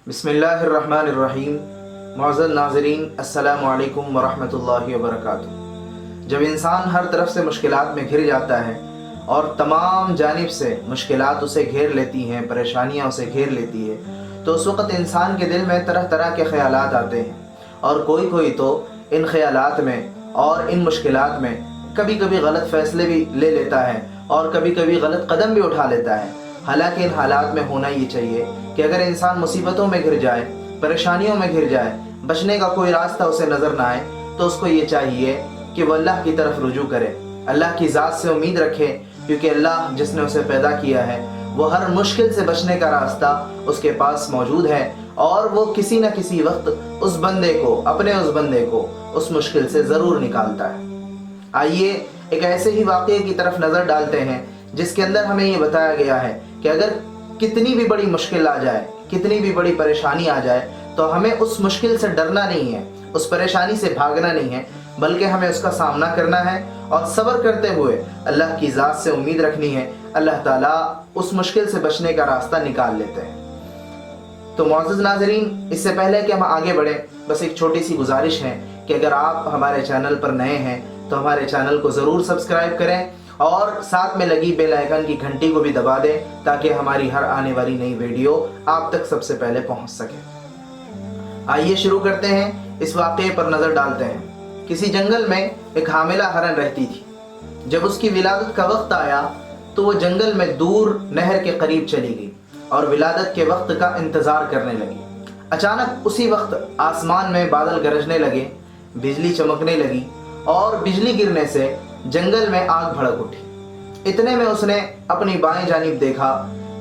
بسم اللہ الرحمن الرحیم۔ معزز ناظرین، السلام علیکم ورحمۃ اللہ وبرکاتہ۔ جب انسان ہر طرف سے مشکلات میں گھر جاتا ہے اور تمام جانب سے مشکلات اسے گھیر لیتی ہیں، پریشانیاں اسے گھیر لیتی ہے، تو اس وقت انسان کے دل میں طرح طرح کے خیالات آتے ہیں، اور کوئی تو ان خیالات میں اور ان مشکلات میں کبھی کبھی غلط فیصلے بھی لے لیتا ہے اور کبھی کبھی غلط قدم بھی اٹھا لیتا ہے۔ حالانکہ ان حالات میں ہونا یہ چاہیے کہ اگر انسان مصیبتوں میں گھر جائے، پریشانیوں میں گھر جائے، بچنے کا کوئی راستہ اسے نظر نہ آئے، تو اس کو یہ چاہیے کہ وہ اللہ کی طرف رجوع کرے، اللہ کی ذات سے امید رکھے، کیونکہ اللہ جس نے اسے پیدا کیا ہے وہ ہر مشکل سے بچنے کا راستہ اس کے پاس موجود ہے، اور وہ کسی نہ کسی وقت اس بندے کو اس مشکل سے ضرور نکالتا ہے۔ آئیے ایک ایسے ہی واقعے کی طرف نظر ڈالتے ہیں جس کے اندر ہمیں یہ بتایا گیا ہے کہ اگر کتنی بھی بڑی مشکل آ جائے، کتنی بھی بڑی پریشانی آ جائے، تو ہمیں اس مشکل سے ڈرنا نہیں ہے، اس پریشانی سے بھاگنا نہیں ہے، بلکہ ہمیں اس کا سامنا کرنا ہے اور صبر کرتے ہوئے اللہ کی ذات سے امید رکھنی ہے۔ اللہ تعالیٰ اس مشکل سے بچنے کا راستہ نکال لیتے ہیں۔ تو معزز ناظرین، اس سے پہلے کہ ہم آگے بڑھیں، بس ایک چھوٹی سی گزارش ہے کہ اگر آپ ہمارے چینل پر نئے ہیں تو ہمارے چینل کو ضرور سبسکرائب کریں اور ساتھ میں لگی بیل آئیکن کی گھنٹی کو بھی دبا دیں تاکہ ہماری ہر آنے والی نئی ویڈیو آپ تک سب سے پہلے پہنچ سکے۔ آئیے شروع کرتے ہیں، اس واقعے پر نظر ڈالتے ہیں۔ کسی جنگل میں ایک حاملہ ہرن رہتی تھی۔ جب اس کی ولادت کا وقت آیا تو وہ جنگل میں دور نہر کے قریب چلی گئی اور ولادت کے وقت کا انتظار کرنے لگی۔ اچانک اسی وقت آسمان میں بادل گرجنے لگے، بجلی چمکنے لگی اور بجلی گرنے سے جنگل میں آگ بھڑک اٹھی۔ اتنے میں اس نے اپنی بائیں جانب دیکھا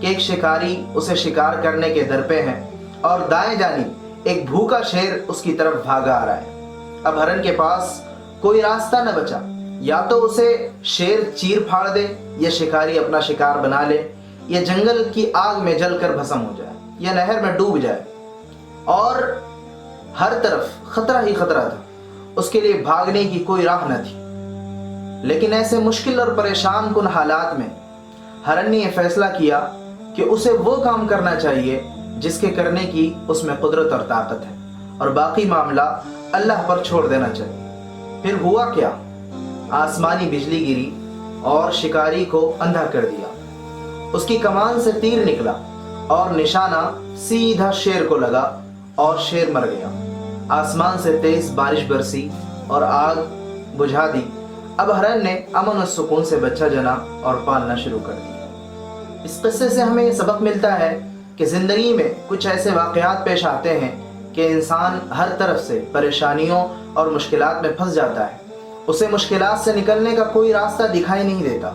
کہ ایک شکاری اسے شکار کرنے کے در پہ ہے اور دائیں جانب ایک بھوکا شیر اس کی طرف بھاگا آ رہا ہے۔ اب ہرن کے پاس کوئی راستہ نہ بچا، یا تو اسے شیر چیر پھاڑ دے، یا شکاری اپنا شکار بنا لے، یا جنگل کی آگ میں جل کر بھسم ہو جائے، یا نہر میں ڈوب جائے، اور ہر طرف خطرہ ہی خطرہ تھا۔ اس کے لیے بھاگنے کی کوئی راہ نہ تھی۔ لیکن ایسے مشکل اور پریشان کن حالات میں ہرن نے یہ فیصلہ کیا کہ اسے وہ کام کرنا چاہیے جس کے کرنے کی اس میں قدرت اور طاقت ہے، اور باقی معاملہ اللہ پر چھوڑ دینا چاہیے۔ پھر ہوا کیا؟ آسمانی بجلی گری اور شکاری کو اندھا کر دیا۔ اس کی کمان سے تیر نکلا اور نشانہ سیدھا شیر کو لگا اور شیر مر گیا۔ آسمان سے تیز بارش برسی اور آگ بجھا دی۔ اب ہرن نے امن و سکون سے بچہ جنا اور پالنا شروع کر دیا۔ اس قصے سے ہمیں یہ سبق ملتا ہے کہ زندگی میں کچھ ایسے واقعات پیش آتے ہیں کہ انسان ہر طرف سے پریشانیوں اور مشکلات میں پھنس جاتا ہے، اسے مشکلات سے نکلنے کا کوئی راستہ دکھائی نہیں دیتا۔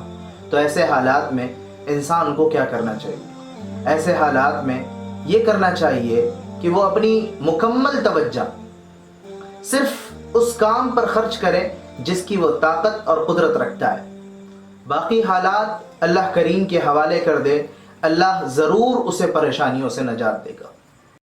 تو ایسے حالات میں انسان کو کیا کرنا چاہیے؟ ایسے حالات میں یہ کرنا چاہیے کہ وہ اپنی مکمل توجہ صرف اس کام پر خرچ کرے جس کی وہ طاقت اور قدرت رکھتا ہے۔ باقی حالات اللہ کریم کے حوالے کر دے، اللہ ضرور اسے پریشانیوں سے نجات دے گا۔